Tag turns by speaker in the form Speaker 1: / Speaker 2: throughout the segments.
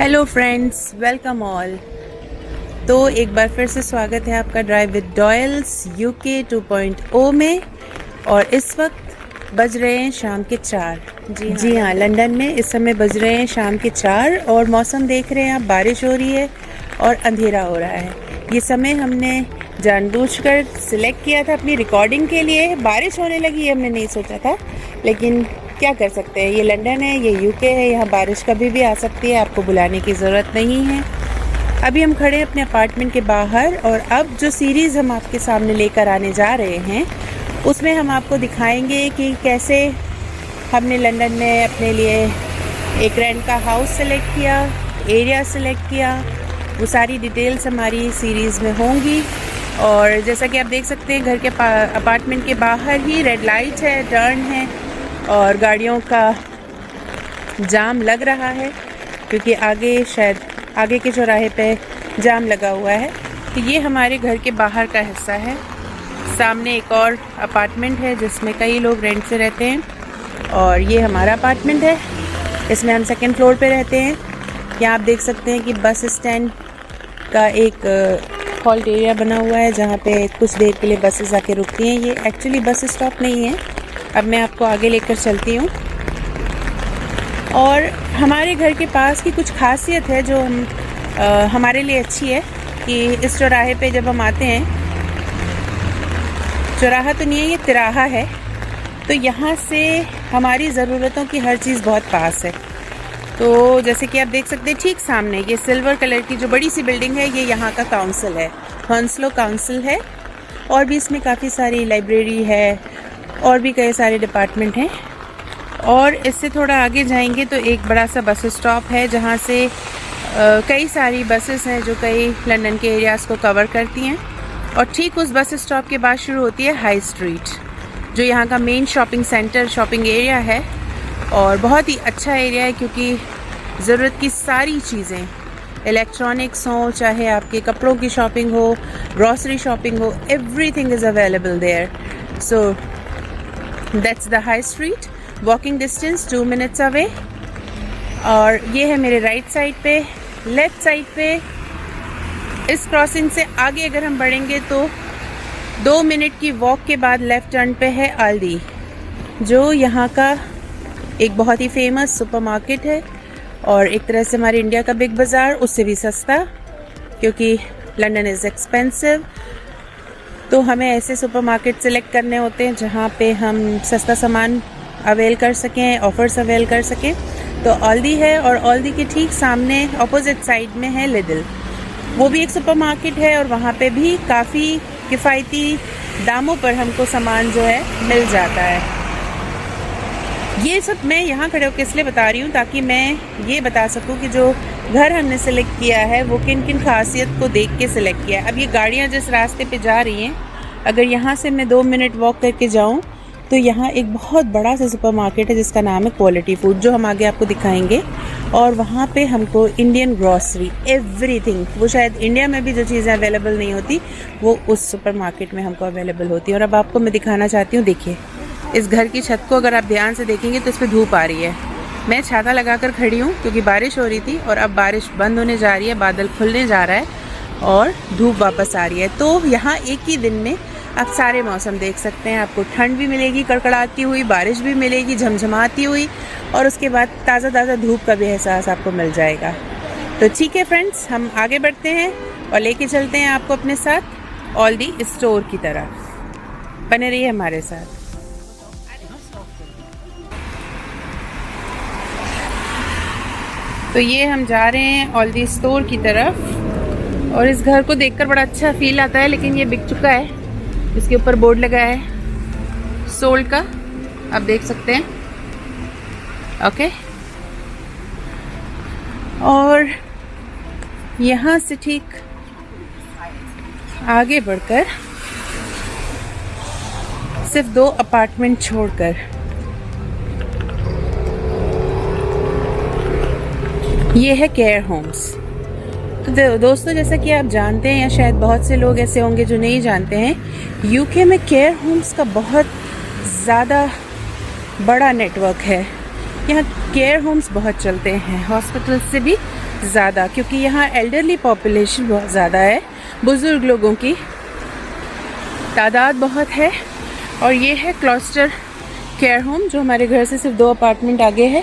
Speaker 1: Hello friends, welcome all. तो एक बार फिर से स्वागत है आपका ड्राइव विद डॉयल्स यूके 2.0 में। और इस वक्त बज रहे हैं शाम के 4। जी हाँ, लंदन में इस समय बज रहे हैं शाम के 4 और मौसम देख रहे हैं आप, बारिश हो रही है और अंधेरा हो रहा है। ये समय हमने जानबूझकर सिलेक्ट किया था अपनी रिकॉर्डिंग के लिए। बारिश होने लगी, हमने नहीं सोचा था, लेकिन क्या कर सकते हैं, ये लंदन है, ये यूके है, यहाँ बारिश कभी भी आ सकती है, आपको बुलाने की ज़रूरत नहीं है। अभी हम खड़े हैं अपने अपार्टमेंट के बाहर और अब जो सीरीज़ हम आपके सामने लेकर आने जा रहे हैं उसमें हम आपको दिखाएंगे कि कैसे हमने लंदन में अपने लिए एक रेंट का हाउस सेलेक्ट किया, एरिया सेलेक्ट किया। वो सारी डिटेल्स हमारी सीरीज़ में होंगी। और जैसा कि आप देख सकते हैं, घर के अपार्टमेंट के बाहर ही रेड लाइट है, टर्न है और गाड़ियों का जाम लग रहा है क्योंकि आगे के चौराहे पे जाम लगा हुआ है। तो ये हमारे घर के बाहर का हिस्सा है। सामने एक और अपार्टमेंट है जिसमें कई लोग रेंट से रहते हैं और ये हमारा अपार्टमेंट है, इसमें हम सेकंड फ्लोर पे रहते हैं। यहाँ आप देख सकते हैं कि बस स्टैंड का एक हॉल्ट एरिया बना हुआ है जहाँ पे कुछ देर के लिए बसेस आके रुकती हैं। ये एक्चुअली बस स्टॉप नहीं है, अब मैं आपको आगे लेकर चलती हूँ। और हमारे घर के पास की कुछ खासियत है जो हमारे लिए अच्छी है कि इस चौराहे पे जब हम आते हैं, चौराहा तो नहीं है, ये तिराहा है, तो यहाँ से हमारी ज़रूरतों की हर चीज़ बहुत पास है। तो जैसे कि आप देख सकते हैं, ठीक सामने ये सिल्वर कलर की जो बड़ी सी बिल्डिंग है, ये यहाँ का काउंसिल है, हॉन्सलो काउंसिल है। और भी इसमें काफ़ी सारी लाइब्रेरी है और भी कई सारे डिपार्टमेंट हैं। और इससे थोड़ा आगे जाएंगे तो एक बड़ा सा बस स्टॉप है जहाँ से कई सारी बसेस हैं जो कई लंदन के एरियाज़ को कवर करती हैं। और ठीक उस बस स्टॉप के बाद शुरू होती है हाई स्ट्रीट, जो यहाँ का main shopping centre, shopping area है। और बहुत ही अच्छा एरिया है क्योंकि ज़रूरत की सारी चीज़ें, इलेक्ट्रॉनिक्स हो, चाहे आपके कपड़ों की शॉपिंग हो, ग्रॉसरी शॉपिंग हो, everything is available there. So that's the high street, walking distance 2 minutes away. और ये है मेरे राइट साइड पे। लेफ़्ट साइड पे इस क्रॉसिंग से आगे अगर हम बढ़ेंगे तो 2 मिनट की वॉक के बाद लेफ़्ट टर्न पे है आल्दी, जो यहाँ का एक बहुत ही फेमस सुपरमार्केट है और एक तरह से हमारे इंडिया का बिग बाज़ार, उससे भी सस्ता, क्योंकि लंदन इज़ एक्सपेंसिव। तो हमें ऐसे सुपरमार्केट सेलेक्ट करने होते हैं जहाँ पे हम सस्ता सामान अवेल कर सकें, ऑफ़र्स अवेल कर सकें। तो आल्दी है और आल्दी के ठीक सामने ऑपोजिट साइड में है लिडिल, वो भी एक सुपरमार्केट है और वहाँ पे भी काफ़ी किफ़ायती दामों पर हमको सामान जो है मिल जाता है। ये सब मैं यहाँ खड़े होकर इसलिए बता रही हूँ ताकि मैं ये बता सकूँ कि जो घर हमने सेलेक्ट किया है वो किन किन खासियत को देख के सिलेक्ट किया है। अब ये गाड़ियाँ जिस रास्ते पे जा रही हैं, अगर यहाँ से मैं 2 मिनट वॉक करके जाऊँ तो यहाँ एक बहुत बड़ा सा सुपरमार्केट है जिसका नाम है क्वालिटी फूड, जो हम आगे आपको दिखाएंगे। और वहाँ पे हमको इंडियन ग्रॉसरी, एवरीथिंग, वो शायद इंडिया में भी जो चीज़ें अवेलेबल नहीं होती वो उस सुपरमार्केट में हमको अवेलेबल होती है। और अब आपको मैं दिखाना चाहती हूँ, देखिए इस घर की छत को अगर आप ध्यान से देखेंगे तो इस पर धूप आ रही है। मैं छाता लगाकर खड़ी हूँ क्योंकि बारिश हो रही थी और अब बारिश बंद होने जा रही है, बादल खुलने जा रहा है और धूप वापस आ रही है। तो यहाँ एक ही दिन में आप सारे मौसम देख सकते हैं। आपको ठंड भी मिलेगी कड़कड़ाती हुई, बारिश भी मिलेगी झमझमाती हुई, और उसके बाद ताज़ा ताज़ा धूप का भी एहसास आपको मिल जाएगा। तो ठीक है फ्रेंड्स, हम आगे बढ़ते हैं और लेके चलते हैं आपको अपने साथ आल्दी स्टोर की तरफ। बने रहिए हमारे साथ। तो ये हम जा रहे हैं आल्दी स्टोर की तरफ और इस घर को देखकर बड़ा अच्छा फील आता है, लेकिन ये बिक चुका है। इसके ऊपर बोर्ड लगा है सोल्ड का, आप देख सकते हैं। ओके, और यहाँ से ठीक आगे बढ़कर सिर्फ 2 अपार्टमेंट छोड़कर ये है केयर होम्स। तो दोस्तों, जैसा कि आप जानते हैं या शायद बहुत से लोग ऐसे होंगे जो नहीं जानते हैं, यूके में केयर होम्स का बहुत ज़्यादा बड़ा नेटवर्क है। यहाँ केयर होम्स बहुत चलते हैं, हॉस्पिटल से भी ज़्यादा, क्योंकि यहाँ एल्डरली पॉपुलेशन बहुत ज़्यादा है, बुज़ुर्ग लोगों की तादाद बहुत है। और ये है क्लस्टर केयर होम, जो हमारे घर से सिर्फ 2 अपार्टमेंट आगे है।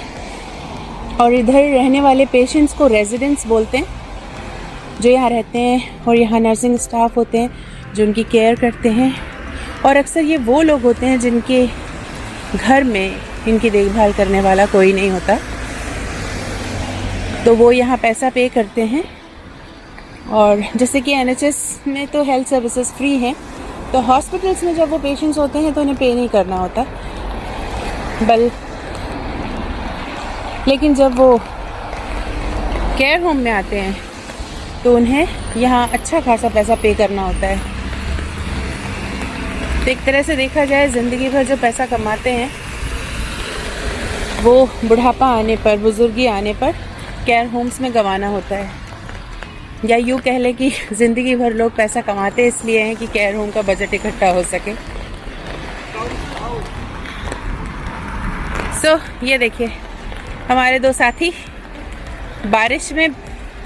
Speaker 1: और इधर रहने वाले पेशेंट्स को रेजिडेंट्स बोलते हैं, जो यहाँ रहते हैं, और यहाँ नर्सिंग स्टाफ होते हैं जो उनकी केयर करते हैं। और अक्सर ये वो लोग होते हैं जिनके घर में इनकी देखभाल करने वाला कोई नहीं होता, तो वो यहाँ पैसा पे करते हैं। और जैसे कि NHS में तो हेल्थ सर्विसेज फ्री हैं, तो हॉस्पिटल्स में जब वो पेशेंट्स होते हैं तो उन्हें पे नहीं करना होता, लेकिन जब वो केयर होम में आते हैं तो उन्हें यहाँ अच्छा खासा पैसा पे करना होता है। तो एक तरह से देखा जाए, ज़िंदगी भर जो पैसा कमाते हैं वो बुढ़ापा आने पर, बुजुर्गी आने पर केयर होम्स में गंवाना होता है। या यूँ कह लें कि ज़िंदगी भर लोग पैसा कमाते इसलिए हैं कि केयर होम का बजट इकट्ठा हो सके। ये देखिए हमारे 2 साथी बारिश में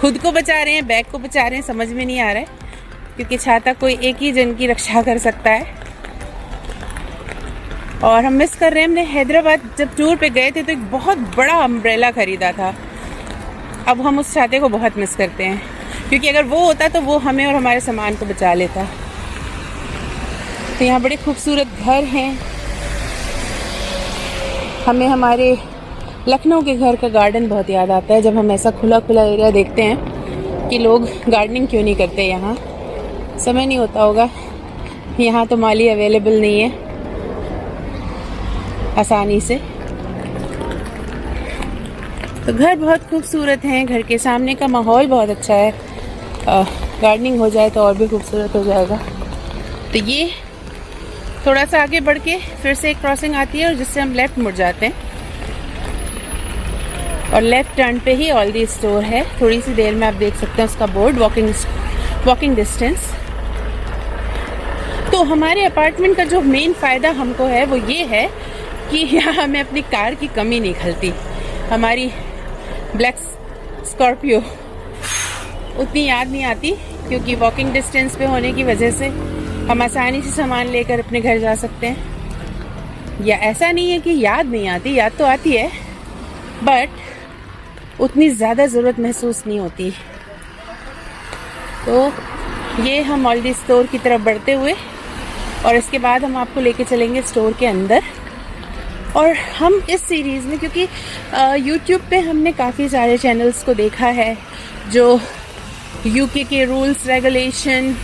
Speaker 1: खुद को बचा रहे हैं, बैग को बचा रहे हैं, समझ में नहीं आ रहा है, क्योंकि छाता कोई एक ही जन की रक्षा कर सकता है। और हम मिस कर रहे हैं, हमने हैदराबाद जब टूर पे गए थे तो एक बहुत बड़ा अम्ब्रेला ख़रीदा था। अब हम उस छाते को बहुत मिस करते हैं, क्योंकि अगर वो होता तो वो हमें और हमारे सामान को बचा लेता। तो यहाँ बड़े खूबसूरत घर हैं। हमें हमारे लखनऊ के घर का गार्डन बहुत याद आता है, जब हम ऐसा खुला खुला एरिया देखते हैं कि लोग गार्डनिंग क्यों नहीं करते। यहाँ समय नहीं होता होगा, यहाँ तो माली अवेलेबल नहीं है आसानी से। तो घर बहुत खूबसूरत हैं, घर के सामने का माहौल बहुत अच्छा है। गार्डनिंग हो जाए तो और भी खूबसूरत हो जाएगा। तो ये थोड़ा सा आगे बढ़ के फिर से एक क्रॉसिंग आती है, और जिससे हम लेफ़्ट मुड़ जाते हैं, और लेफ़्ट टर्न पे ही ऑल दी स्टोर है। थोड़ी सी देर में आप देख सकते हैं उसका बोर्ड, वॉकिंग डिस्टेंस। तो हमारे अपार्टमेंट का जो मेन फ़ायदा हमको है वो ये है कि यहाँ हमें अपनी कार की कमी नहीं खलती। हमारी ब्लैक स्कॉर्पियो उतनी याद नहीं आती, क्योंकि वॉकिंग डिस्टेंस पे होने की वजह से हम आसानी से सामान लेकर अपने घर जा सकते हैं। या ऐसा नहीं है कि याद नहीं आती, याद तो आती है, बट उतनी ज़्यादा ज़रूरत महसूस नहीं होती। तो ये हम ऑलरेडी स्टोर की तरफ बढ़ते हुए, और इसके बाद हम आपको लेके चलेंगे स्टोर के अंदर। और हम इस सीरीज़ में, क्योंकि यूट्यूब पे हमने काफ़ी सारे चैनल्स को देखा है जो यूके के रूल्स रेगुलेशन,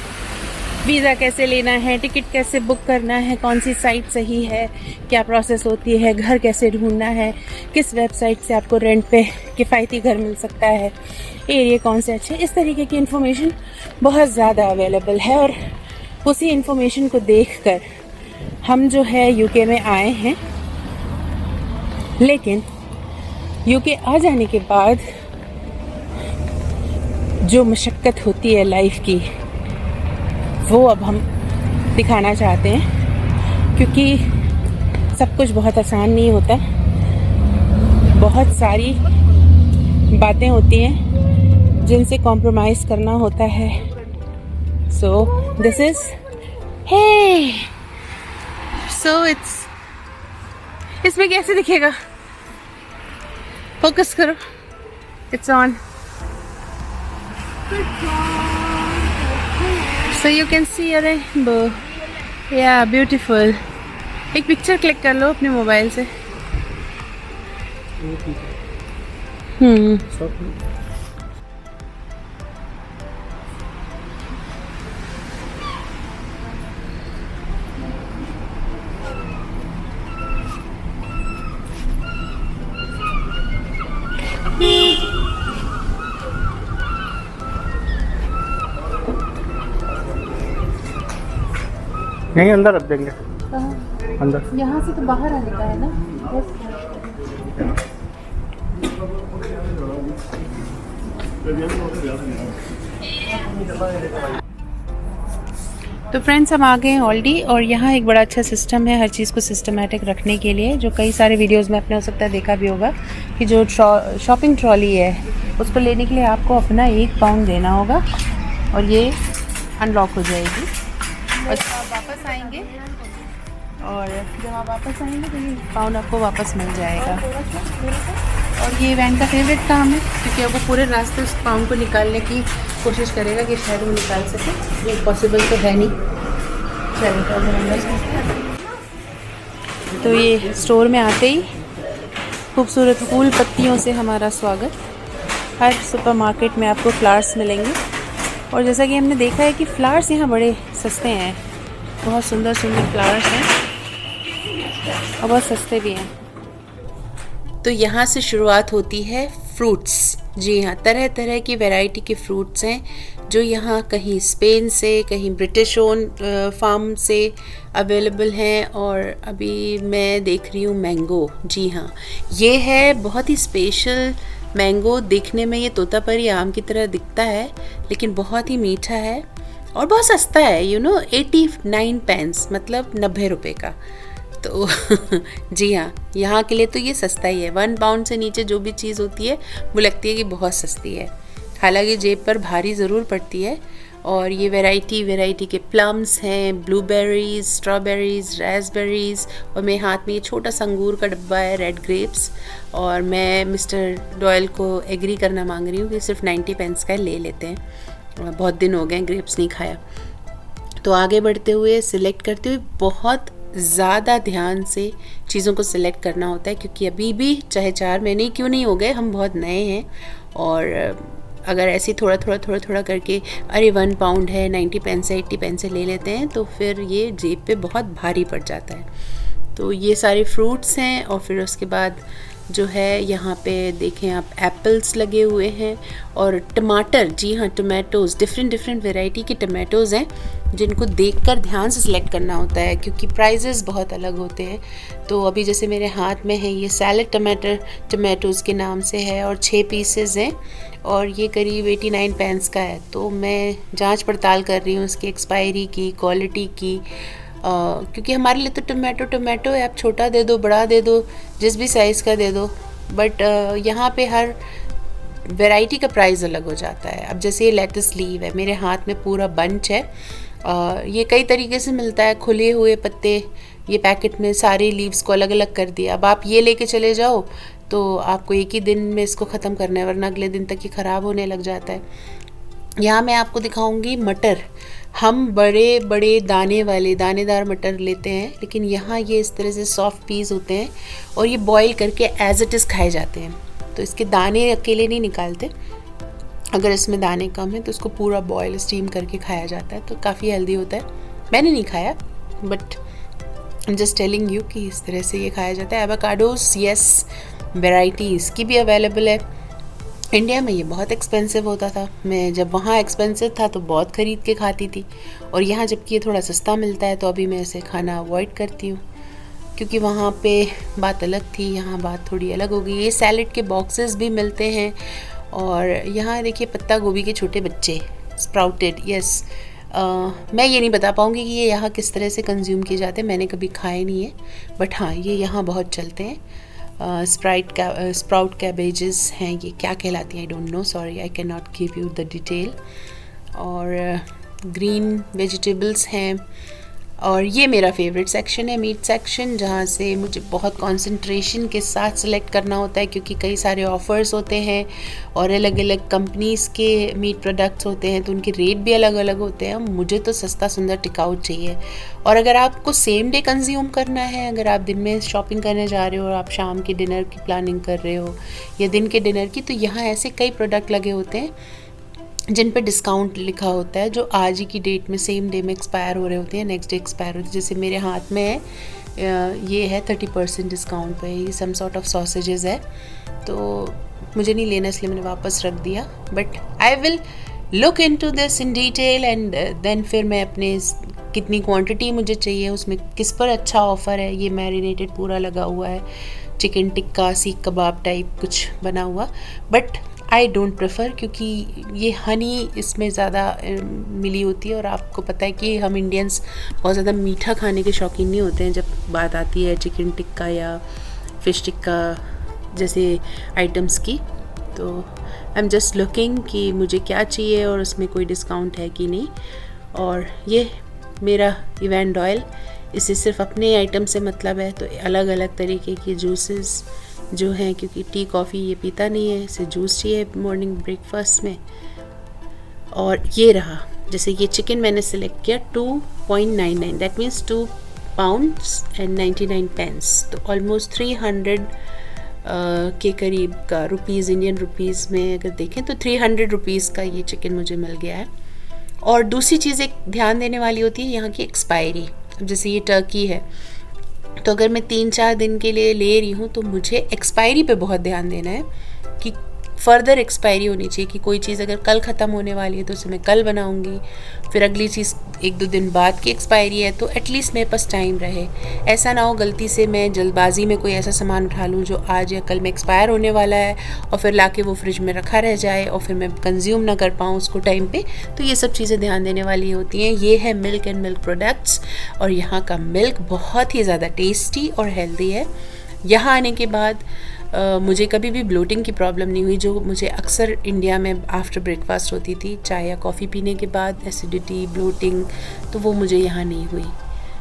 Speaker 1: वीज़ा कैसे लेना है, टिकट कैसे बुक करना है, कौन सी साइट सही है, क्या प्रोसेस होती है, घर कैसे ढूंढना है, किस वेबसाइट से आपको रेंट पे किफ़ायती घर मिल सकता है, एरिया कौन से अच्छे, इस तरीके की इन्फॉर्मेशन बहुत ज़्यादा अवेलेबल है। और उसी इन्फॉर्मेशन को देखकर हम जो है यूके में आए हैं। लेकिन यूके आ जाने के बाद जो मशक्क़त होती है लाइफ की, वो अब हम दिखाना चाहते हैं, क्योंकि सब कुछ बहुत आसान नहीं होता। बहुत सारी बातें होती हैं जिनसे कॉम्प्रोमाइज़ करना होता है। So this is hey so it's, इसमें कैसे दिखेगा, फोकस करो, it's on, so you can see a rainbow, yeah, beautiful। एक पिक्चर क्लिक कर लो अपने मोबाइल से।
Speaker 2: नहीं, अंदर रख देंगे। अंदर
Speaker 1: यहाँ से तो बाहर आने का है ना। तो फ्रेंड्स हम आ गए हैं ऑलडी और यहाँ एक बड़ा अच्छा सिस्टम है हर चीज़ को सिस्टमेटिक रखने के लिए, जो कई सारे वीडियोस में आपने हो सकता है देखा भी होगा कि जो शॉपिंग ट्रॉली है उसको लेने के लिए आपको अपना 1 पाउंड देना होगा और ये अनलॉक हो जाएगी और आप वापस आएंगे और जब आप वापस आएंगे तो ये पाउंड आपको वापस मिल जाएगा। और ये वैन का फेवरेट काम है क्योंकि वो पूरे रास्ते उस पाउंड को निकालने की कोशिश करेगा कि शायद वो निकाल सके, ये पॉसिबल तो है नहीं। तो ये स्टोर में आते ही खूबसूरत फूल पत्तियों से हमारा स्वागत। हर सुपरमार्केट में आपको फ्लावर्स मिलेंगे और जैसा कि हमने देखा है कि फ्लावर्स यहाँ बड़े सस्ते हैं, बहुत सुंदर सुंदर फ्लावर्स हैं और बहुत सस्ते भी हैं। तो यहाँ से शुरुआत होती है फ्रूट्स। जी हाँ, तरह तरह की वैरायटी के फ्रूट्स हैं जो यहाँ कहीं स्पेन से कहीं ब्रिटिश ओन फार्म से अवेलेबल हैं। और अभी मैं देख रही हूँ मैंगो। जी हाँ, ये है बहुत ही स्पेशल मैंगो। देखने में ये तोतापरी आम की तरह दिखता है लेकिन बहुत ही मीठा है और बहुत सस्ता है। 89 पेंस मतलब 90 रुपये का। तो जी हाँ, यहाँ के लिए तो ये सस्ता ही है। 1 पाउंड से नीचे जो भी चीज़ होती है वो लगती है कि बहुत सस्ती है, हालांकि जेब पर भारी ज़रूर पड़ती है। और ये वैरायटी के प्लम्स हैं, ब्लूबेरीज, स्ट्रॉबेरीज, रास्पबेरीज और मेरे हाथ में ये छोटा सा अंगूर का डब्बा है, रेड ग्रेप्स। और मैं मिस्टर डॉयल को एग्री करना मांग रही हूँ कि सिर्फ 90 पेंस का ले लेते हैं, बहुत दिन हो गए ग्रेप्स नहीं खाया। तो आगे बढ़ते हुए सिलेक्ट करते हुए बहुत ज़्यादा ध्यान से चीज़ों को सिलेक्ट करना होता है क्योंकि अभी भी चाहे 4 महीने क्यों नहीं हो गए, हम बहुत नए हैं। और अगर ऐसे थोड़ा करके अरे 1 पाउंड है, 90 पेंस है, 80 पेंस ले लेते हैं तो फिर ये जेब पे बहुत भारी पड़ जाता है। तो ये सारे फ्रूट्स हैं और फिर उसके बाद जो है यहाँ पे देखें आप एप्पल्स लगे हुए हैं और टमाटर। जी हाँ, टमाटोज़, डिफरेंट वैरायटी के टमाटोज़ हैं जिनको देखकर ध्यान से सिलेक्ट करना होता है क्योंकि प्राइजेस बहुत अलग होते हैं। तो अभी जैसे मेरे हाथ में है ये सैलेड टमाटोज़ के नाम से है और 6 पीसेस हैं और ये करीब 89 पेंस का है। तो मैं जांच पड़ताल कर रही हूँ उसकी एक्सपायरी की, क्वालिटी की, क्योंकि हमारे लिए तो टमाटो है, आप छोटा दे दो, बड़ा दे दो, जिस भी साइज़ का दे दो। बट यहाँ पे हर वैरायटी का प्राइस अलग हो जाता है। अब जैसे ये लेटस लीव है, मेरे हाथ में पूरा बंच है। ये कई तरीके से मिलता है, खुले हुए पत्ते, ये पैकेट में सारे लीव्स को अलग अलग कर दिया। अब आप ये लेके चले जाओ तो आपको एक ही दिन में इसको ख़त्म करना है वरना अगले दिन तक ये ख़राब होने लग जाता है। यहाँ मैं आपको दिखाऊंगी मटर। हम बड़े दानेदार मटर लेते हैं लेकिन यहाँ ये इस तरह से सॉफ्ट पीस होते हैं और ये बॉईल करके एज इट इज़ खाए जाते हैं। तो इसके दाने अकेले नहीं निकालते, अगर इसमें दाने कम है तो इसको पूरा बॉयल स्टीम करके खाया जाता है, तो काफ़ी हेल्दी होता है। मैंने नहीं खाया बट जस्ट टेलिंग यू कि इस तरह से ये खाया जाता है। एवोकाडोस, यस, वैरायटी इसकी भी अवेलेबल है। इंडिया में ये बहुत एक्सपेंसिव होता था, मैं जब वहाँ एक्सपेंसिव था तो बहुत ख़रीद के खाती थी और यहाँ जबकि ये थोड़ा सस्ता मिलता है तो अभी मैं इसे खाना अवॉइड करती हूँ क्योंकि वहाँ पे बात अलग थी, यहाँ बात थोड़ी अलग हो गई। ये सैलेड के बॉक्सेस भी मिलते हैं और यहाँ देखिए पत्ता गोभी के छोटे बच्चे, स्प्राउटेड, यस। मैं ये नहीं बता पाऊँगी कि ये यहाँ किस तरह से कंज्यूम किए जाते हैं, मैंने कभी खाए नहीं है, बट हाँ ये यहाँ बहुत चलते हैं। स्प्राउट कैबेजेस हैं, ये क्या कहलाती हैं आई don't no, sorry I can not give you the detail. और ग्रीन वेजिटेबल्स हैं और ये मेरा फेवरेट सेक्शन है, मीट सेक्शन, जहाँ से मुझे बहुत कंसंट्रेशन के साथ सिलेक्ट करना होता है क्योंकि कई सारे ऑफ़र्स होते हैं और अलग अलग कंपनीज़ के मीट प्रोडक्ट्स होते हैं तो उनके रेट भी अलग अलग होते हैं। मुझे तो सस्ता सुंदर टिकाऊ चाहिए। और अगर आपको सेम डे कंज्यूम करना है, अगर आप दिन में शॉपिंग करने जा रहे हो और आप शाम के डिनर की प्लानिंग कर रहे हो या दिन के डिनर की, तो यहाँ ऐसे कई प्रोडक्ट लगे होते हैं जिन पर डिस्काउंट लिखा होता है जो आज ही की डेट में सेम डे में एक्सपायर हो रहे होते हैं, नेक्स्ट डे एक्सपायर होते हैं। जैसे मेरे हाथ में है, ये है 30% डिस्काउंट पे, ये सम सॉर्ट ऑफ सॉसेजेस है, तो मुझे नहीं लेना इसलिए मैंने वापस रख दिया। But I will look into this in detail and then फिर मैं अपने कितनी क्वांटिटी मुझे चाहिए, उसमें किस पर अच्छा ऑफ़र है। ये मैरिनेटेड पूरा लगा हुआ है, चिकन टिक्का सीख कबाब टाइप कुछ बना हुआ। बट आई डोंट प्रेफर, क्योंकि ये हनी इसमें ज़्यादा मिली होती है और आपको पता है कि हम इंडियंस बहुत ज़्यादा मीठा खाने के शौकीन नहीं होते हैं जब बात आती है चिकन टिक्का या फ़िश टिक्का जैसे आइटम्स की। तो आई एम जस्ट लुकिंग कि मुझे क्या चाहिए और उसमें कोई डिस्काउंट है कि नहीं। और ये मेरा इवेंट ऑयल, इससे सिर्फ अपने आइटम से मतलब है, तो अलग अलग तरीके के जूसेस जो हैं, क्योंकि टी कॉफ़ी ये पीता नहीं है, इसे जूस चाहिए मॉर्निंग ब्रेकफास्ट में। और ये रहा, जैसे ये चिकन मैंने सेलेक्ट किया 2.99, that means 2 pounds and 99 pence, तो ऑलमोस्ट 300 के करीब का रुपीज़, इंडियन रुपीज़ में अगर देखें तो 300 रुपीज़ का ये चिकन मुझे मिल गया है। और दूसरी चीज़ एक ध्यान देने वाली होती है यहाँ की एक्सपायरी। अब जैसे ये टर्की है, तो अगर मैं 3-4 दिन के लिए ले रही हूँ तो मुझे एक्सपायरी पे बहुत ध्यान देना है कि फ़र्दर एक्सपायरी होनी चाहिए, कि कोई चीज़ अगर कल ख़त्म होने वाली है तो उसे मैं कल बनाऊँगी, फिर अगली चीज़ 1-2 दिन बाद की एक्सपायरी है, तो एटलीस्ट मेरे पास टाइम रहे। ऐसा ना हो गलती से मैं जल्दबाजी में कोई ऐसा सामान उठा लूँ जो आज या कल में एक्सपायर होने वाला है और फिर लाके वो फ्रिज में रखा रह जाए और फिर मैं कंज्यूम ना कर पाऊँ उसको टाइम पे। तो ये सब चीज़ें ध्यान देने वाली होती हैं। ये है मिल्क एंड मिल्क प्रोडक्ट्स, और यहाँ का मिल्क बहुत ही ज़्यादा टेस्टी और हेल्दी है। यहाँ आने के बाद मुझे कभी भी ब्लोटिंग की प्रॉब्लम नहीं हुई, जो मुझे अक्सर इंडिया में आफ्टर ब्रेकफास्ट होती थी, चाय या कॉफ़ी पीने के बाद एसिडिटी, ब्लोटिंग, तो वो मुझे यहाँ नहीं हुई।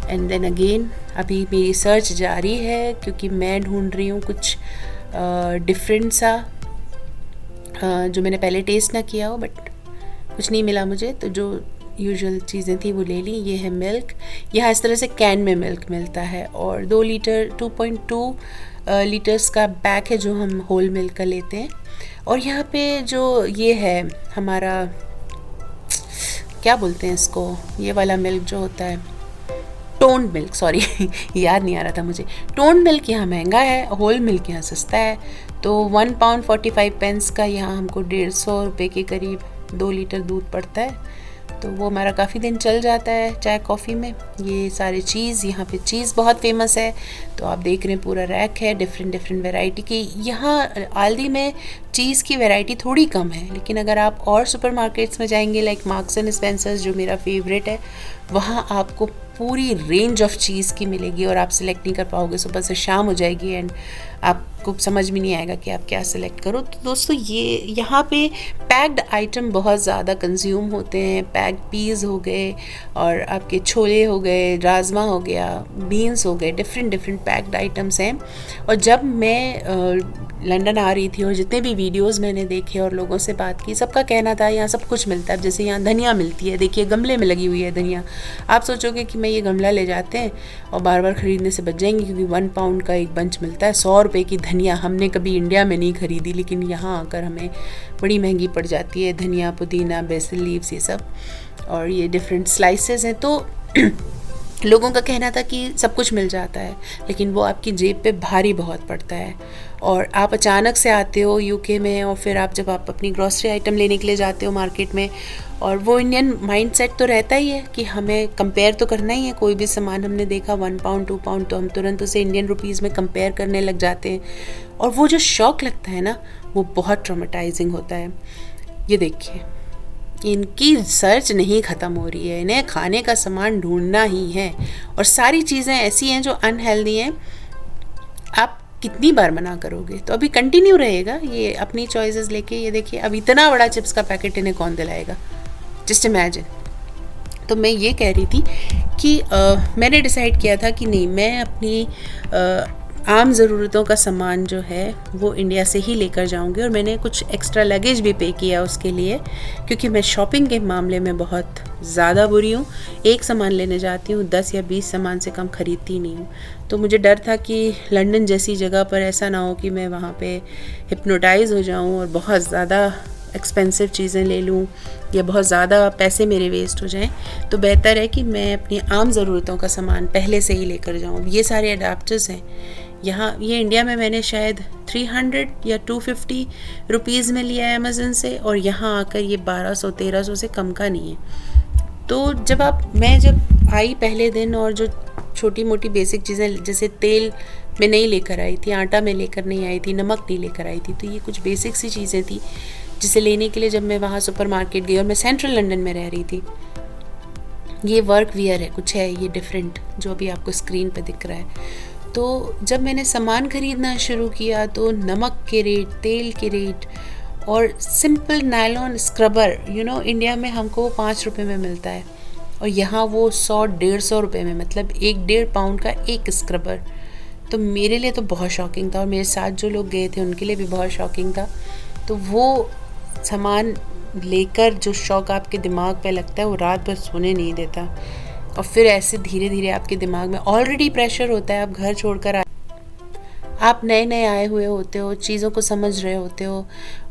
Speaker 1: एंड देन अगेन अभी मेरी सर्च जारी है, क्योंकि मैं ढूंढ रही हूँ कुछ डिफरेंट सा जो मैंने पहले टेस्ट ना किया हो, बट कुछ नहीं मिला मुझे, तो जो यूजुअल चीज़ें थी वो ले ली। ये है मिल्क, यहाँ इस तरह से कैन में मिल्क मिलता है, और 2 लीटर 2.2 लीटर्स का पैक है जो हम होल मिल्क का लेते हैं। और यहाँ पे जो ये है हमारा, क्या बोलते हैं इसको, ये वाला मिल्क जो होता है, टोन्ड मिल्क, सॉरी याद नहीं आ रहा था मुझे। टोन्ड मिल्क यहाँ महंगा है, होल मिल्क यहाँ सस्ता है। तो 1 पाउंड 45 पेंस का यहाँ हमको 150 रुपये के करीब 2 लीटर दूध पड़ता है, तो वो हमारा काफ़ी दिन चल जाता है चाय कॉफ़ी में। ये सारे चीज़, यहाँ पे चीज़ बहुत फेमस है, तो आप देख रहे हैं पूरा रैक है डिफरेंट वैरायटी की। यहाँ आल्दी में चीज़ की वैरायटी थोड़ी कम है, लेकिन अगर आप और सुपरमार्केट्स में जाएंगे लाइक मार्क्स एंड स्पेंसर्स जो मेरा फेवरेट है, वहाँ आपको पूरी रेंज ऑफ चीज़ की मिलेगी और आप सिलेक्ट नहीं कर पाओगे, सुबह से शाम हो जाएगी एंड आपको समझ में नहीं आएगा कि आप क्या सिलेक्ट करो। तो दोस्तों ये यहाँ पे पैक्ड आइटम बहुत ज़्यादा कंज्यूम होते हैं। पैक्ड पीज़ हो गए और आपके छोले हो गए, राजमा हो गया, बीन्स हो गए, डिफरेंट पैक्ड आइटम्स हैं। और जब मैं लंदन आ रही थी और जितने भी वीडियोस मैंने देखे और लोगों से बात की, सबका कहना था यहाँ सब कुछ मिलता है। जैसे यहाँ धनिया मिलती है, देखिए गमले में लगी हुई है धनिया। आप सोचोगे कि मैं ये गमला ले जाते हैं और बार बार ख़रीदने से बच जाएंगे, क्योंकि 1 पाउंड का एक बंच मिलता है। 100 रुपये की धनिया हमने कभी इंडिया में नहीं ख़रीदी, लेकिन यहाँ आकर हमें बड़ी महंगी पड़ जाती है। धनिया, पुदीना, बेसिल लीव्स, ये सब, और ये डिफरेंट स्लाइसेस हैं। तो लोगों का कहना था कि सब कुछ मिल जाता है, लेकिन वो आपकी जेब पे भारी बहुत पड़ता है। और आप अचानक से आते हो यूके में, और फिर जब आप अपनी ग्रॉसरी आइटम लेने के लिए जाते हो मार्केट में, और वो इंडियन माइंडसेट तो रहता ही है कि हमें कंपेयर तो करना ही है। कोई भी सामान हमने देखा 1 पाउंड 2 पाउंड, तो हम तुरंत उसे इंडियन रुपीज़ में कंपेयर करने लग जाते हैं, और वो जो शौक लगता है ना, वो बहुत ट्रॉमेटाइजिंग होता है। ये देखिए, इनकी सर्च नहीं ख़त्म हो रही है, इन्हें खाने का सामान ढूंढना ही है, और सारी चीज़ें ऐसी हैं जो अनहेल्दी हैं। आप कितनी बार मना करोगे? तो अभी कंटिन्यू रहेगा ये अपनी चॉइसेस लेके। ये देखिए, अब इतना बड़ा चिप्स का पैकेट इन्हें कौन दिलाएगा, जस्ट इमेजिन। तो मैं ये कह रही थी कि मैंने डिसाइड किया था कि नहीं, मैं अपनी आम ज़रूरतों का सामान जो है वो इंडिया से ही लेकर जाऊंगी। और मैंने कुछ एक्स्ट्रा लगेज भी पे किया उसके लिए, क्योंकि मैं शॉपिंग के मामले में बहुत ज़्यादा बुरी हूँ। एक सामान लेने जाती हूँ, 10 या 20 सामान से कम ख़रीदती नहीं हूँ। तो मुझे डर था कि लंदन जैसी जगह पर ऐसा ना हो कि मैं वहाँ पे हिप्नोटाइज़ हो जाऊँ और बहुत ज़्यादा एक्सपेंसिव चीज़ें ले लूँ या बहुत ज़्यादा पैसे मेरे वेस्ट हो जाएं। तो बेहतर है कि मैं अपनी आम ज़रूरतों का सामान पहले से ही लेकर जाऊँ। ये सारे अडाप्टर्स हैं यहाँ, ये इंडिया में मैंने शायद 300 या 250 रुपीज़ में लिया है अमेज़न से, और यहाँ आकर ये 1200-1300 से कम का नहीं है। तो मैं जब आई पहले दिन, और जो छोटी मोटी बेसिक चीज़ें जैसे तेल मैं नहीं लेकर आई थी, आटा मैं लेकर नहीं आई थी, नमक नहीं लेकर आई थी। तो ये कुछ बेसिक सी चीज़ें थी जिसे लेने के लिए जब मैं वहाँ सुपरमार्केट गई, और मैं सेंट्रल लंदन में रह रही थी। ये वर्क वियर है, कुछ है ये डिफरेंट जो अभी आपको स्क्रीन पे दिख रहा है। तो जब मैंने सामान ख़रीदना शुरू किया तो नमक के रेट, तेल के रेट और सिंपल नायलॉन स्क्रबर, इंडिया में हमको 5 रुपये में मिलता है और यहाँ वो 100-150 रुपये में, मतलब 1-1.5 पाउंड का एक स्क्रबर। तो मेरे लिए तो बहुत शॉकिंग था और मेरे साथ जो लोग गए थे उनके लिए भी बहुत शॉकिंग था। तो वो सामान लेकर जो शौक आपके दिमाग पे लगता है वो रात भर सोने नहीं देता। और फिर ऐसे धीरे धीरे आपके दिमाग में ऑलरेडी प्रेशर होता है, आप घर छोड़कर आप नए नए आए हुए होते हो, चीज़ों को समझ रहे होते हो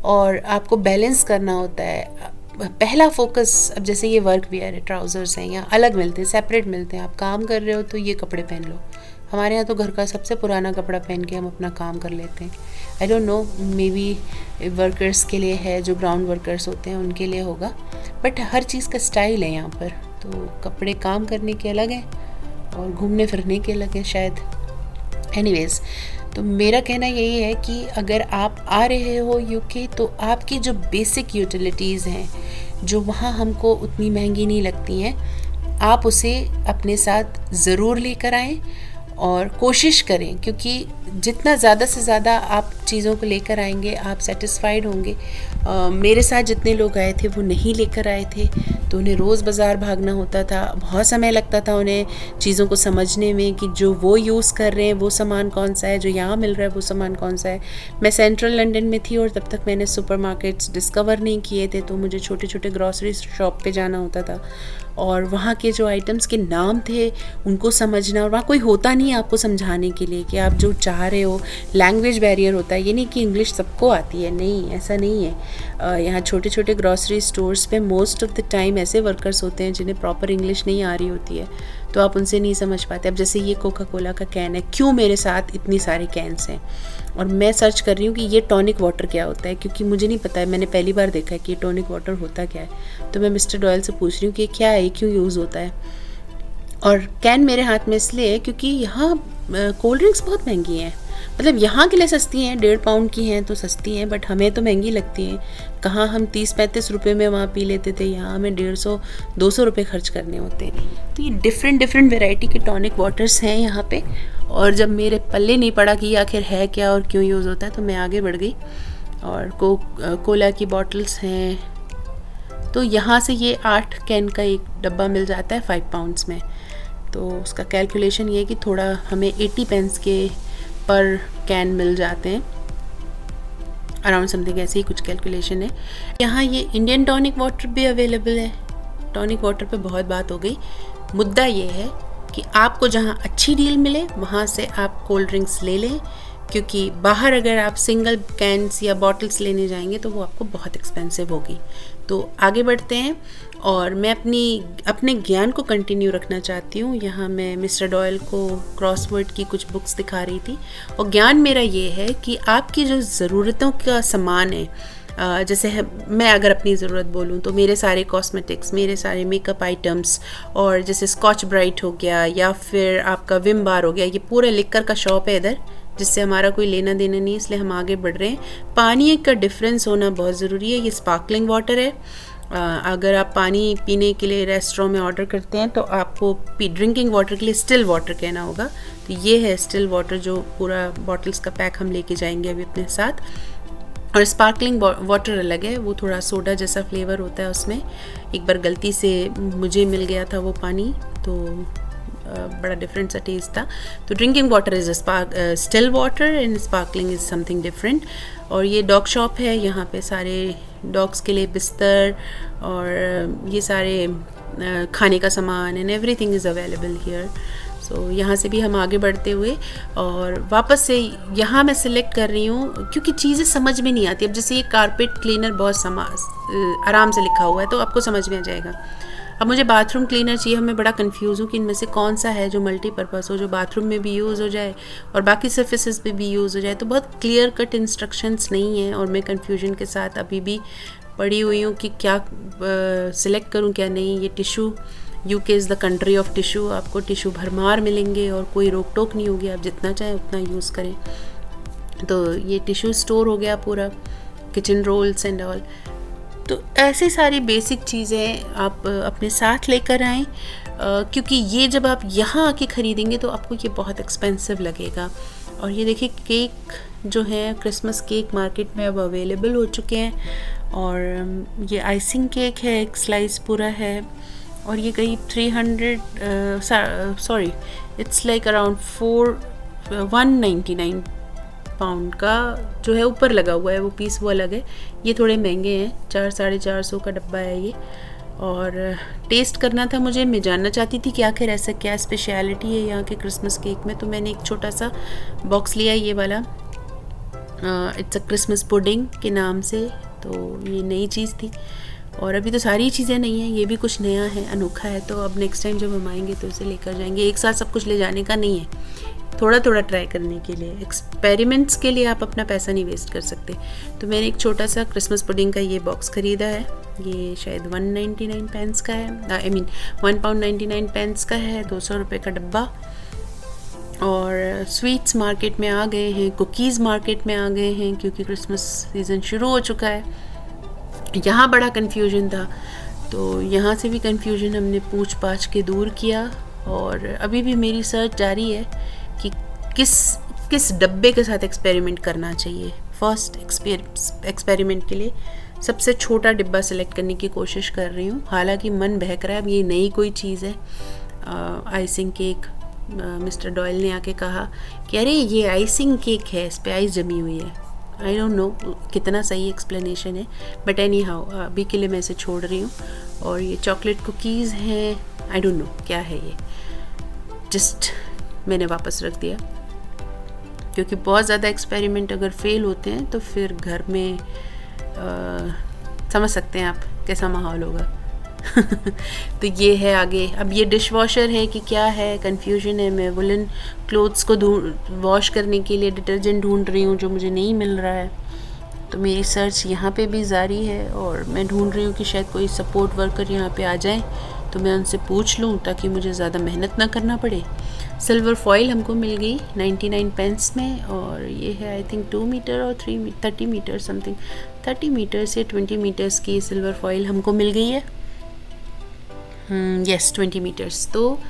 Speaker 1: और आपको बैलेंस करना होता है। पहला फोकस, अब जैसे ये वर्क वियर है, ट्राउज़र्स हैं, यहाँ अलग मिलते हैं, सेपरेट मिलते हैं। आप काम कर रहे हो तो ये कपड़े पहन लो। हमारे यहाँ तो घर का सबसे पुराना कपड़ा पहन के हम अपना काम कर लेते हैं। आई don't no, may be workers के लिए है, जो ग्राउंड वर्कर्स होते हैं उनके लिए होगा, बट हर चीज़ का स्टाइल है यहाँ पर। तो कपड़े काम करने के अलग हैं और घूमने फिरने के अलग हैं शायद। एनीवेज़, तो मेरा कहना यही है कि अगर आप आ रहे हो यूके तो आपकी जो बेसिक यूटिलिटीज़ हैं, जो वहाँ हमको उतनी महंगी नहीं लगती हैं, आप उसे अपने साथ ज़रूर लेकर आएँ और कोशिश करें, क्योंकि जितना ज़्यादा से ज़्यादा आप चीज़ों को लेकर आएंगे आप सेटिस्फाइड होंगे। मेरे साथ जितने लोग आए थे वो नहीं लेकर आए थे, तो उन्हें रोज़ बाज़ार भागना होता था, बहुत समय लगता था उन्हें चीज़ों को समझने में कि जो वो यूज़ कर रहे हैं वो सामान कौन सा है, जो यहाँ मिल रहा है वो सामान कौन सा है। मैं सेंट्रल लंदन में थी और तब तक मैंने सुपरमार्केट्स डिस्कवर नहीं किए थे, तो मुझे छोटे छोटे ग्रॉसरी शॉप पे जाना होता था और वहाँ के जो आइटम्स के नाम थे उनको समझना, और वहाँ कोई होता नहीं है आपको समझाने के लिए कि आप जो चाह रहे हो। लैंग्वेज बैरियर होता है, ये नहीं कि इंग्लिश सबको आती है, नहीं, ऐसा नहीं है। यहाँ छोटे छोटे ग्रॉसरी स्टोर्स पे मोस्ट ऑफ द टाइम ऐसे वर्कर्स होते हैं जिन्हें प्रॉपर इंग्लिश नहीं आ रही होती है, तो आप उनसे नहीं समझ पाते। अब जैसे ये कोका कोला का कैन है, क्यों मेरे साथ इतनी सारे कैन्स हैं और मैं सर्च कर रही हूँ कि ये टॉनिक वाटर क्या होता है, क्योंकि मुझे नहीं पता है, मैंने पहली बार देखा है कि ये टॉनिक वाटर होता क्या है। तो मैं मिस्टर डॉयल से पूछ रही हूँ कि क्या है, क्यों यूज़ होता है। और कैन मेरे हाथ में इसलिए है क्योंकि यहाँ कोल्ड ड्रिंक्स बहुत महंगी हैं, मतलब यहाँ के लिए सस्ती हैं, 1.5 पाउंड की हैं तो सस्ती हैं, बट हमें तो महंगी लगती हैं। कहाँ हम 30-35 रुपये में वहाँ पी लेते थे, यहाँ हमें 150-200 रुपये खर्च करने होते हैं। तो ये डिफरेंट वैरायटी के टॉनिक वाटर्स हैं यहाँ पे। और जब मेरे पल्ले नहीं पड़ा कि आखिर है क्या और क्यों यूज़ होता है, तो मैं आगे बढ़ गई। और कोला की बॉटल्स हैं, तो यहाँ से ये 8 कैन का एक डब्बा मिल जाता है 5 पाउंड्स में। तो उसका कैलकुलेशन ये है कि थोड़ा हमें 80 पेंस के पर कैन मिल जाते हैं, अराउंड समथिंग ऐसे ही कुछ कैलकुलेशन है। यहाँ ये इंडियन टॉनिक वाटर भी अवेलेबल है। टॉनिक वाटर पे बहुत बात हो गई, मुद्दा ये है कि आपको जहाँ अच्छी डील मिले वहाँ से आप कोल्ड ड्रिंक्स ले लें, क्योंकि बाहर अगर आप सिंगल कैंस या बॉटल्स लेने जाएंगे तो वो आपको बहुत एक्सपेंसिव होगी। तो आगे बढ़ते हैं और मैं अपने ज्ञान को कंटिन्यू रखना चाहती हूँ। यहाँ मैं मिस्टर डॉयल को क्रॉसवर्ड की कुछ बुक्स दिखा रही थी और ज्ञान मेरा ये है कि आपकी जो ज़रूरतों का सामान है, जैसे मैं अगर अपनी ज़रूरत बोलूँ तो मेरे सारे कॉस्मेटिक्स, मेरे सारे मेकअप आइटम्स, और जैसे स्कॉच ब्राइट हो गया या फिर आपका विम बार हो गया, ये पूरा लिकर का शॉप है इधर, जिससे हमारा कोई लेना देना नहीं, इसलिए हम आगे बढ़ रहे हैं। पानी का डिफरेंस होना बहुत ज़रूरी है। ये स्पार्कलिंग वाटर है। अगर आप पानी पीने के लिए रेस्टोरेंट में ऑर्डर करते हैं तो आपको ड्रिंकिंग वाटर के लिए स्टिल वाटर कहना होगा। तो ये है स्टिल वाटर, जो पूरा बॉटल्स का पैक हम लेके जाएंगे अभी अपने साथ। और स्पार्कलिंग वाटर अलग है, वो थोड़ा सोडा जैसा फ्लेवर होता है उसमें। एक बार गलती से मुझे मिल गया था वो पानी, तो बड़ा डिफरेंट सा टेस्ट था। तो drinking water is still water and sparkling is something different. और ये डॉग शॉप है, यहाँ पे सारे डॉग्स के लिए बिस्तर और ये सारे खाने का सामान and everything is available here. So यहाँ से भी हम आगे बढ़ते हुए और वापस से यहाँ मैं सिलेक्ट कर रही हूँ क्योंकि चीज़ें समझ में नहीं आती। अब जैसे ये कारपेट क्लीनर बहुत आराम से लिखा हुआ है तो आपको समझ में आ जाएगा। अब मुझे बाथरूम क्लीनर चाहिए, मैं बड़ा कंफ्यूज हूँ कि इनमें से कौन सा है जो मल्टीपर्पज़ हो, जो बाथरूम में भी यूज़ हो जाए और बाकी सर्फेसेस पे भी यूज़ हो जाए। तो बहुत क्लियर कट इंस्ट्रक्शंस नहीं हैं और मैं कंफ्यूजन के साथ अभी भी पड़ी हुई हूँ कि क्या सिलेक्ट करूँ क्या नहीं। ये tissue UK is the country of tissue, आपको टिशू भरमार मिलेंगे और कोई रोक टोक नहीं होगी, आप जितना चाहें उतना यूज़ करें। तो ये टिशू स्टोर हो गया पूरा, किचन रोल्स एंड ऑल। तो ऐसी सारी बेसिक चीज़ें आप अपने साथ लेकर आएँ, क्योंकि ये जब आप यहाँ आके ख़रीदेंगे तो आपको ये बहुत एक्सपेंसिव लगेगा। और ये देखिए केक जो है, क्रिसमस केक मार्केट में अब अवेलेबल हो चुके हैं। और ये आइसिंग केक है, एक स्लाइस पूरा है, और ये करीब 300 इट्स लाइक अराउंड 199 पाउंड का जो है ऊपर लगा हुआ है वो पीस, वो अलग है। ये थोड़े महंगे हैं, 400-450 का डब्बा है ये। और टेस्ट करना था मुझे, मैं जानना चाहती थी कि आखिर ऐसा क्या स्पेशलिटी है यहाँ के क्रिसमस केक में। तो मैंने एक छोटा सा बॉक्स लिया, ये वाला, इट्स अ क्रिसमस पुडिंग के नाम से। तो ये नई चीज़ थी, और अभी तो सारी चीज़ें नई हैं, ये भी कुछ नया है, अनोखा है। तो अब नेक्स्ट टाइम जब हम आएंगे तो इसे लेकर जाएंगे। एक साथ सब कुछ ले जाने का नहीं है, थोड़ा थोड़ा ट्राई करने के लिए, एक्सपेरिमेंट्स के लिए आप अपना पैसा नहीं वेस्ट कर सकते। तो मैंने एक छोटा सा क्रिसमस पुडिंग का ये बॉक्स ख़रीदा है, ये शायद 199 पेंस का है, आई मीन 1 पाउंड 99 पेंस का है, 200 रुपये का डब्बा। और स्वीट्स मार्केट में आ गए हैं, कुकीज़ मार्केट में आ गए हैं, क्योंकि क्रिसमस सीज़न शुरू हो चुका है। यहाँ बड़ा कन्फ्यूजन था, तो यहाँ से भी कन्फ्यूजन हमने पूछ पाछ के दूर किया। और अभी भी मेरी सर्च जारी है कि किस डब्बे के साथ एक्सपेरिमेंट करना चाहिए। फर्स्ट एक्सपेरिमेंट के लिए सबसे छोटा डिब्बा सेलेक्ट करने की कोशिश कर रही हूँ। हालांकि मन बहक रहा है, अब ये नई कोई चीज़ है आइसिंग केक। मिस्टर डॉयल ने आके कहा कि अरे ये आइसिंग केक है, इस पर आइस जमी हुई है। आई डोंट नो कितना सही एक्सप्लेनेशन है, बट एनी हाउ अभी के लिए मैं इसे छोड़ रही हूँ। और ये चॉकलेट कुकीज़ हैं, आई डोंट नो क्या है ये, जस्ट मैंने वापस रख दिया, क्योंकि बहुत ज़्यादा एक्सपेरिमेंट अगर फेल होते हैं तो फिर घर में समझ सकते हैं आप कैसा माहौल होगा। तो ये है आगे। अब ये डिश वॉशर है कि क्या है, कंफ्यूजन है। मैं वुलन क्लोथ्स को वॉश करने के लिए डिटर्जेंट ढूंढ रही हूँ, जो मुझे नहीं मिल रहा है। तो मेरी सर्च यहाँ पे भी जारी है, और मैं ढूंढ रही हूँ कि शायद कोई सपोर्ट वर्कर यहाँ पे आ जाए तो मैं उनसे पूछ लूँ, ताकि मुझे ज़्यादा मेहनत ना करना पड़े। सिल्वर फॉइल हमको मिल गई 99 पेंस में, और ये है आई थिंक 2 मीटर और 30 मीटर समथिंग, 30 मीटर्स या 20 मीटर्स की सिल्वर फॉइल हमको मिल गई है। Yes 20 metres. तो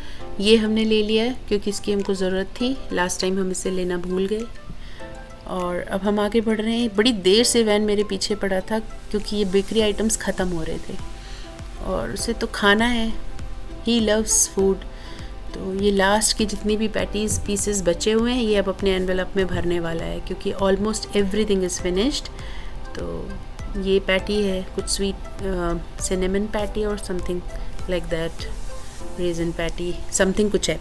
Speaker 1: ये हमने ले लिया है क्योंकि इसकी हमको ज़रूरत थी, लास्ट टाइम हम इसे लेना भूल गए। और अब हम आगे बढ़ रहे हैं। बड़ी देर से वैन मेरे पीछे पड़ा था, क्योंकि ये बेकरी आइटम्स ख़त्म हो रहे थे और उसे तो खाना है, ही लव्स फूड। तो ये लास्ट की जितनी भी पैटीज़ पीसेस बचे हुए हैं, ये अब अपने एनवेलप में भरने वाला है, क्योंकि ऑलमोस्ट एवरीथिंग इज़ फिनिश्ड। तो ये पैटी है कुछ स्वीट सिनेमन पैटी और something like that, raisin patty something कुछ है।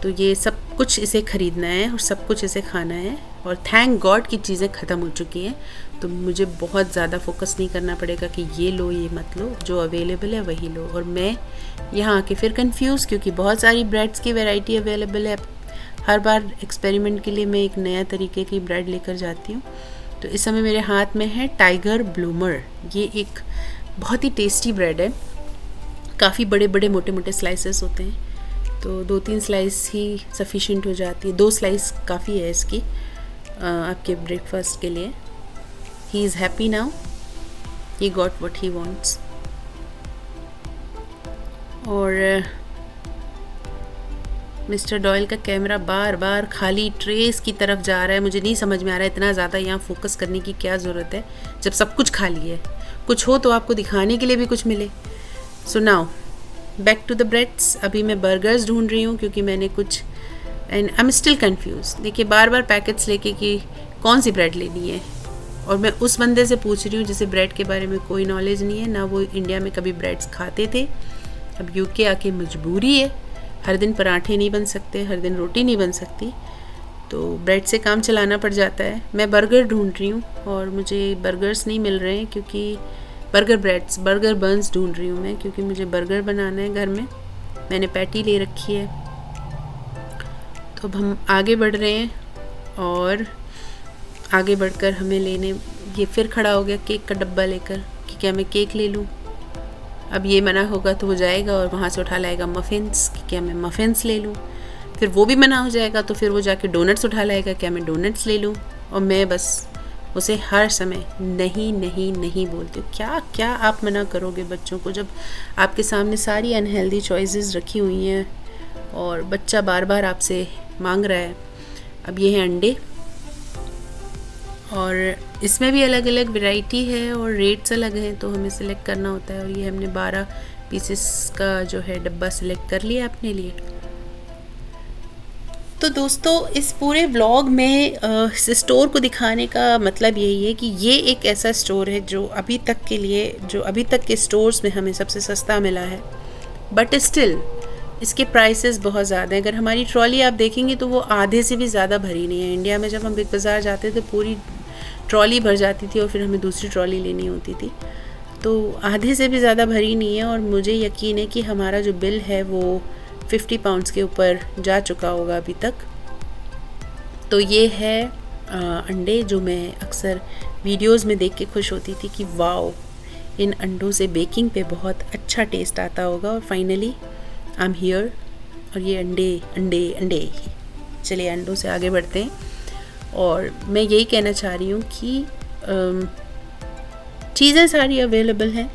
Speaker 1: तो ये सब कुछ इसे ख़रीदना है और सब कुछ इसे खाना है। और थैंक गॉड की चीज़ें ख़त्म हो चुकी हैं, तो मुझे बहुत ज़्यादा फोकस नहीं करना पड़ेगा कि ये लो ये मत लो, जो अवेलेबल है वही लो। और मैं यहाँ आके फिर कंफ्यूज, क्योंकि बहुत सारी ब्रेड्स की वैरायटी अवेलेबल है। हर बार एक्सपेरिमेंट के लिए मैं एक नया तरीके की ब्रेड लेकर जाती हूँ। तो इस समय मेरे हाथ में है टाइगर ब्लूमर। ये एक बहुत ही टेस्टी ब्रेड है, काफ़ी बड़े बड़े मोटे मोटे स्लाइसेस होते हैं, तो 2-3 स्लाइस ही सफिशिएंट हो जाती है। 2 स्लाइस काफ़ी है इसकी आपके ब्रेकफास्ट के लिए। He is happy now, he got what he wants. और मिस्टर डॉयल का कैमरा बार बार खाली ट्रेस की तरफ जा रहा है। मुझे नहीं समझ में आ रहा है इतना ज़्यादा यहाँ फोकस करने की क्या ज़रूरत है, जब सब कुछ खाली है। कुछ हो तो आपको दिखाने के लिए भी कुछ मिले। So now back to the breads. अभी मैं बर्गर्स ढूंढ रही हूँ, क्योंकि मैंने कुछ and I am still confuse. देखिए बार बार पैकेट्स लेके कि कौन सी ब्रेड लेनी है, और मैं उस बंदे से पूछ रही हूँ जिसे ब्रेड के बारे में कोई नॉलेज नहीं है, ना वो इंडिया में कभी ब्रेड्स खाते थे। अब यूके आके मजबूरी है, हर दिन पराठे नहीं बन सकते, हर दिन रोटी नहीं बन सकती, तो ब्रेड से काम चलाना पड़ जाता है। मैं बर्गर ढूंढ रही हूँ और मुझे बर्गर्स नहीं मिल रहे हैं, क्योंकि बर्गर बन्स ढूंढ रही हूँ मैं, क्योंकि मुझे बर्गर बनाना है घर में। मैंने पैटी ले रखी है। तो अब हम आगे बढ़ रहे हैं, और आगे बढ़कर हमें लेने, ये फिर खड़ा हो गया केक का डब्बा लेकर कि क्या मैं केक ले लूँ। अब ये मना होगा तो वो जाएगा और वहाँ से उठा लाएगा मफ़िन्स, कि क्या मैं मफ़िन्स ले लूँ। फिर वो भी मना हो जाएगा तो फिर वो जाके डोनट्स उठा लाएगा, क्या मैं डोनट्स ले लूँ। और मैं बस उसे हर समय नहीं नहीं नहीं बोलती हूँ। क्या क्या आप मना करोगे बच्चों को जब आपके सामने सारी अनहेल्दी चॉइसेस रखी हुई हैं और बच्चा बार बार आपसे मांग रहा है। अब ये हैं अंडे, और इसमें भी अलग अलग वैरायटी है और रेट्स अलग हैं, तो हमें सिलेक्ट करना होता है। और ये हमने 12 पीसेस का जो है डब्बा सिलेक्ट कर लिया अपने लिए। तो दोस्तों, इस पूरे व्लॉग में इस स्टोर को दिखाने का मतलब यही है कि ये एक ऐसा स्टोर है जो अभी तक के स्टोर्स में हमें सबसे सस्ता मिला है, बट स्टिल इसके प्राइसेस बहुत ज़्यादा हैं। अगर हमारी ट्रॉली आप देखेंगे तो वो आधे से भी ज़्यादा भरी नहीं है। इंडिया में जब हम बिग बाज़ार जाते थे पूरी ट्रॉली भर जाती थी और फिर हमें दूसरी ट्रॉली लेनी होती थी, तो आधे से भी ज़्यादा भरी नहीं है। और मुझे यकीन है कि हमारा जो बिल है वो 50 पाउंड्स के ऊपर जा चुका होगा अभी तक। तो ये है अंडे, जो मैं अक्सर वीडियोस में देख के खुश होती थी कि वाओ, इन अंडों से बेकिंग पे बहुत अच्छा टेस्ट आता होगा। और फाइनली आई एम हियर, और ये अंडे अंडे अंडे। चलिए अंडों से आगे बढ़ते हैं। और मैं यही कहना चाह रही हूँ कि चीज़ें सारी अवेलेबल हैं,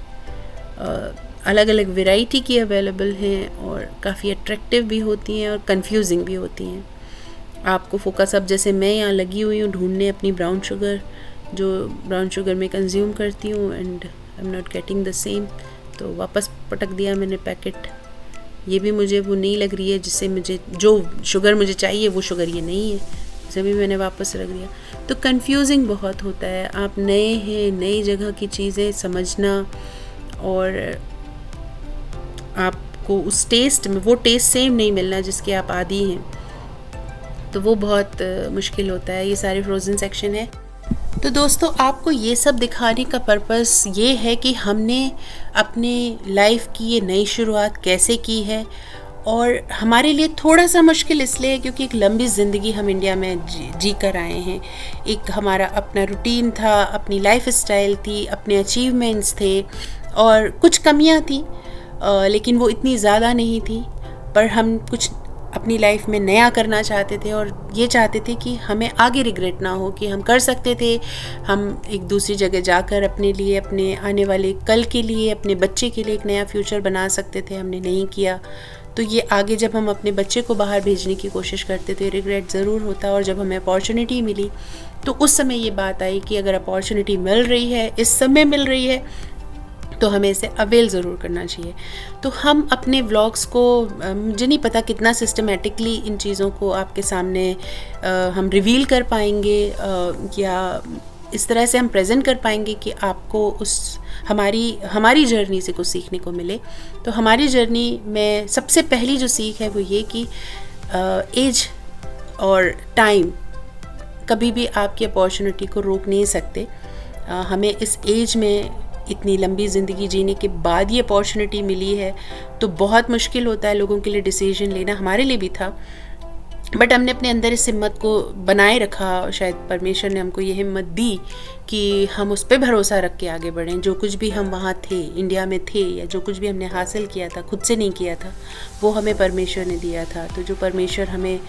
Speaker 1: अलग अलग वैरायटी की अवेलेबल हैं, और काफ़ी अट्रैक्टिव भी होती हैं और कंफ्यूजिंग भी होती हैं। आपको फोकस, अब जैसे मैं यहाँ लगी हुई हूँ ढूंढने अपनी ब्राउन शुगर मैं कंज्यूम करती हूँ, and I am not getting the same, तो वापस पटक दिया मैंने पैकेट। ये भी मुझे वो नहीं लग रही है जिससे मुझे जो शुगर मुझे चाहिए वो शुगर ये नहीं है, इसे भी मैंने वापस रख दिया। तो कंफ्यूजिंग बहुत होता है। आप नए हैं, नई जगह की चीज़ें समझना, और आपको उस टेस्ट में वो टेस्ट सेम नहीं मिलना जिसके आप आदी हैं, तो वो बहुत मुश्किल होता है। ये सारे फ्रोज़न सेक्शन है। तो दोस्तों, आपको ये सब दिखाने का पर्पस ये है कि हमने अपने लाइफ की ये नई शुरुआत कैसे की है, और हमारे लिए थोड़ा सा मुश्किल इसलिए है क्योंकि एक लंबी ज़िंदगी हम इंडिया में जी कर आए हैं। एक हमारा अपना रूटीन था, अपनी लाइफ स्टाइल थी, अपने अचीवमेंट्स थे, और कुछ कमियां थी, लेकिन वो इतनी ज़्यादा नहीं थी। पर हम कुछ अपनी लाइफ में नया करना चाहते थे, और ये चाहते थे कि हमें आगे रिग्रेट ना हो, कि हम कर सकते थे। हम एक दूसरी जगह जाकर अपने लिए, अपने आने वाले कल के लिए, अपने बच्चे के लिए एक नया फ्यूचर बना सकते थे। हमने नहीं किया, तो ये आगे जब हम अपने बच्चे को बाहर भेजने की कोशिश करते थे रिग्रेट ज़रूर होता। और जब हमें अपॉर्चुनिटी मिली तो उस समय ये बात आई कि अगर अपॉर्चुनिटी मिल रही है, इस समय मिल रही है, तो हमें इसे अवेल ज़रूर करना चाहिए। तो हम अपने व्लॉग्स को, मुझे नहीं पता कितना सिस्टमेटिकली इन चीज़ों को आपके सामने हम रिवील कर पाएंगे, या इस तरह से हम प्रेजेंट कर पाएंगे कि आपको उस हमारी जर्नी से कुछ सीखने को मिले। तो हमारी जर्नी में सबसे पहली जो सीख है वो ये कि एज और टाइम कभी भी आपकी अपॉर्चुनिटी को रोक नहीं सकते। हमें इस एज में इतनी लंबी ज़िंदगी जीने के बाद ये अपॉर्चुनिटी मिली है, तो बहुत मुश्किल होता है लोगों के लिए डिसीजन लेना। हमारे लिए भी था, बट हमने अपने अंदर इस हिम्मत को बनाए रखा। शायद परमेश्वर ने हमको ये हिम्मत दी कि हम उस पर भरोसा रख के आगे बढ़ें। जो कुछ भी हम वहाँ थे, इंडिया में थे, या जो कुछ भी हमने हासिल किया था, खुद से नहीं किया था, वो हमें परमेश्वर ने दिया था। तो जो परमेश्वर हमें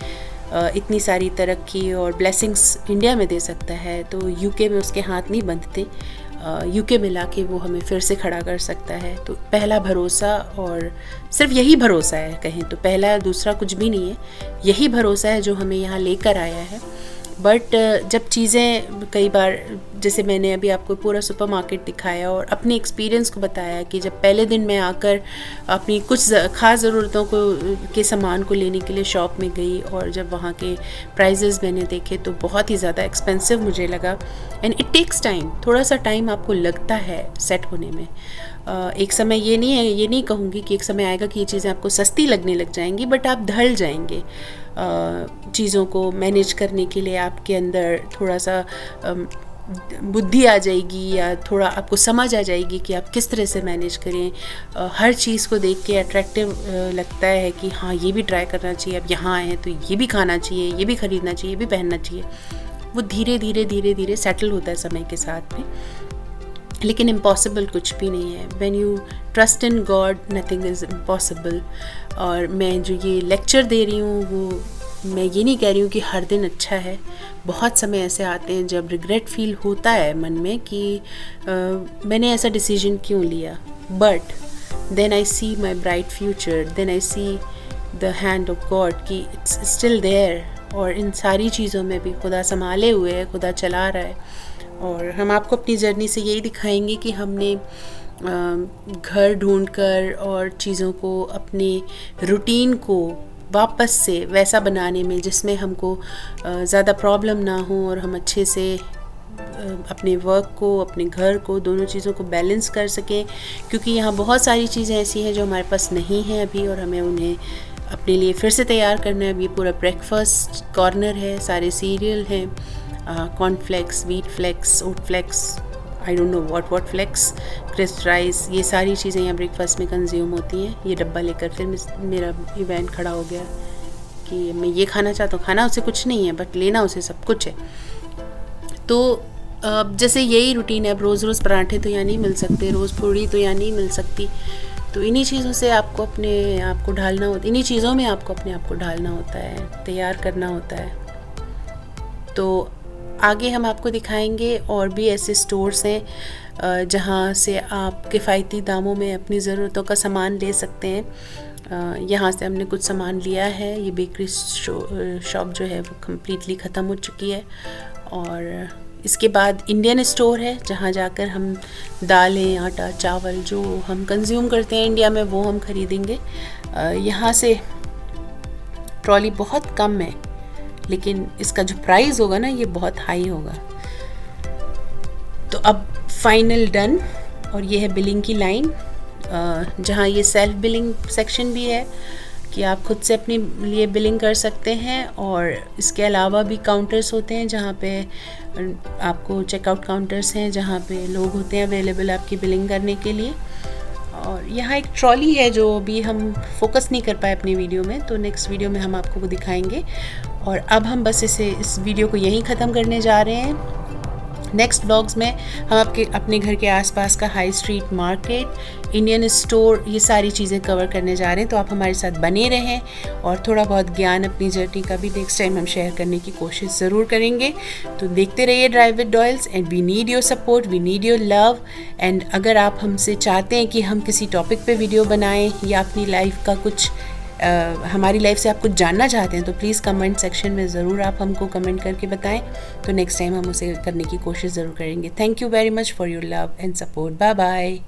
Speaker 1: इतनी सारी तरक्की और ब्लेसिंग्स इंडिया में दे सकता है, तो यूके में उसके हाथ नहीं बंधते। यूके में लाके वो हमें फिर से खड़ा कर सकता है। तो पहला भरोसा, और सिर्फ यही भरोसा है, कहें तो पहला दूसरा कुछ भी नहीं है, यही भरोसा है जो हमें यहाँ लेकर आया है। बट जब चीज़ें कई बार, जैसे मैंने अभी आपको पूरा सुपरमार्केट दिखाया और अपने एक्सपीरियंस को बताया कि जब पहले दिन मैं आकर अपनी कुछ ख़ास ज़रूरतों के सामान को लेने के लिए शॉप में गई, और जब वहाँ के प्राइजेज़ मैंने देखे तो बहुत ही ज़्यादा एक्सपेंसिव मुझे लगा। एंड इट टेक्स टाइम, थोड़ा सा टाइम आपको लगता है सेट होने में। एक समय ये नहीं कहूँगी कि एक समय आएगा कि ये चीज़ें आपको सस्ती लगने लग जाएंगी, बट आप ढल जाएंगे। चीज़ों को मैनेज करने के लिए आपके अंदर थोड़ा सा बुद्धि आ जाएगी, या थोड़ा आपको समझ आ जाएगी कि आप किस तरह से मैनेज करें। हर चीज़ को देख के अट्रैक्टिव लगता है कि हाँ, ये भी ट्राई करना चाहिए, अब यहाँ आए हैं तो ये भी खाना चाहिए, ये भी ख़रीदना चाहिए, ये भी पहनना चाहिए। वो धीरे धीरे सेटल होता है समय के साथ में। लेकिन इम्पॉसिबल कुछ भी नहीं है। When you trust in God nothing is impossible. और मैं जो ये लेक्चर दे रही हूँ वो मैं ये नहीं कह रही हूँ कि हर दिन अच्छा है। बहुत समय ऐसे आते हैं जब रिग्रेट फील होता है मन में कि मैंने ऐसा डिसीजन क्यों लिया, but then I see my bright future, then I see the hand of God कि इट्स स्टिल देयर। और इन सारी चीज़ों में भी खुदा संभाले हुए है, खुदा चला रहा है। और हम आपको अपनी जर्नी से यही दिखाएंगे कि हमने घर ढूंढकर और चीज़ों को, अपने रूटीन को वापस से वैसा बनाने में जिसमें हमको ज़्यादा प्रॉब्लम ना हो और हम अच्छे से अपने वर्क को, अपने घर को, दोनों चीज़ों को बैलेंस कर सकें। क्योंकि यहाँ बहुत सारी चीज़ें ऐसी हैं जो हमारे पास नहीं हैं अभी और हमें उन्हें अपने लिए फिर से तैयार करना है। अभी पूरा ब्रेकफास्ट कॉर्नर है, सारे सीरियल हैं, cornflakes, wheat flakes, oat flakes, I don't know what flakes, crisp rice, ये सारी चीज़ें यहाँ ब्रेकफास्ट में कंज्यूम होती हैं। ये डब्बा लेकर फिर मेरा इवेंट खड़ा हो गया कि मैं ये खाना चाहता हूँ। खाना उसे कुछ नहीं है बट लेना उसे सब कुछ है। तो जैसे यही रूटीन है। अब रोज़ रोज़ पराठे तो यहाँ नहीं मिल सकते, रोज़ पूड़ी तो यहाँ नहीं मिल सकती। तो इन्हीं चीज़ों से आपको अपने आप को ढालना होता है, इन्हीं चीज़ों में आपको अपने आप को ढालना होता है, तैयार करना होता है। तो आगे हम आपको दिखाएंगे और भी ऐसे स्टोर्स हैं जहाँ से आप किफ़ायती दामों में अपनी ज़रूरतों का सामान ले सकते हैं। यहाँ से हमने कुछ सामान लिया है। ये बेकरी शॉप जो है वो कम्प्लीटली ख़त्म हो चुकी है। और इसके बाद इंडियन स्टोर है जहाँ जाकर हम दालें, आटा, चावल जो हम कंज्यूम करते हैं इंडिया में वो हम ख़रीदेंगे। यहाँ से ट्रॉली बहुत कम है लेकिन इसका जो प्राइस होगा ना ये बहुत हाई होगा। तो अब फाइनल डन। और ये है बिलिंग की लाइन जहाँ ये सेल्फ बिलिंग सेक्शन भी है कि आप खुद से अपने लिए बिलिंग कर सकते हैं। और इसके अलावा भी काउंटर्स होते हैं जहाँ पे आपको चेकआउट काउंटर्स हैं जहाँ पे लोग होते हैं अवेलेबल आपकी बिलिंग करने के लिए। और यहाँ एक ट्रॉली है जो भी हम फोकस नहीं कर पाए अपनी वीडियो में, तो नेक्स्ट वीडियो में हम आपको वो दिखाएंगे। और अब हम बस इस वीडियो को यहीं ख़त्म करने जा रहे हैं। नेक्स्ट व्लॉग्स में हम अपने घर के आसपास का high street market, Indian store, ये सारी चीज़ें कवर करने जा रहे हैं। तो आप हमारे साथ बने रहें और थोड़ा बहुत ज्ञान अपनी जर्नी का भी नेक्स्ट टाइम हम शेयर करने की कोशिश ज़रूर करेंगे। तो देखते रहिए drive with Doyles and we need your support, we need your love. And अगर आप हमसे चाहते हैं कि हम किसी टॉपिक पे वीडियो बनाएं या अपनी लाइफ का कुछ हमारी लाइफ से आप कुछ जानना चाहते हैं तो प्लीज़ कमेंट सेक्शन में ज़रूर आप हमको कमेंट करके बताएं। तो नेक्स्ट टाइम हम उसे करने की कोशिश ज़रूर करेंगे। Thank you very much for your love and support. Bye bye.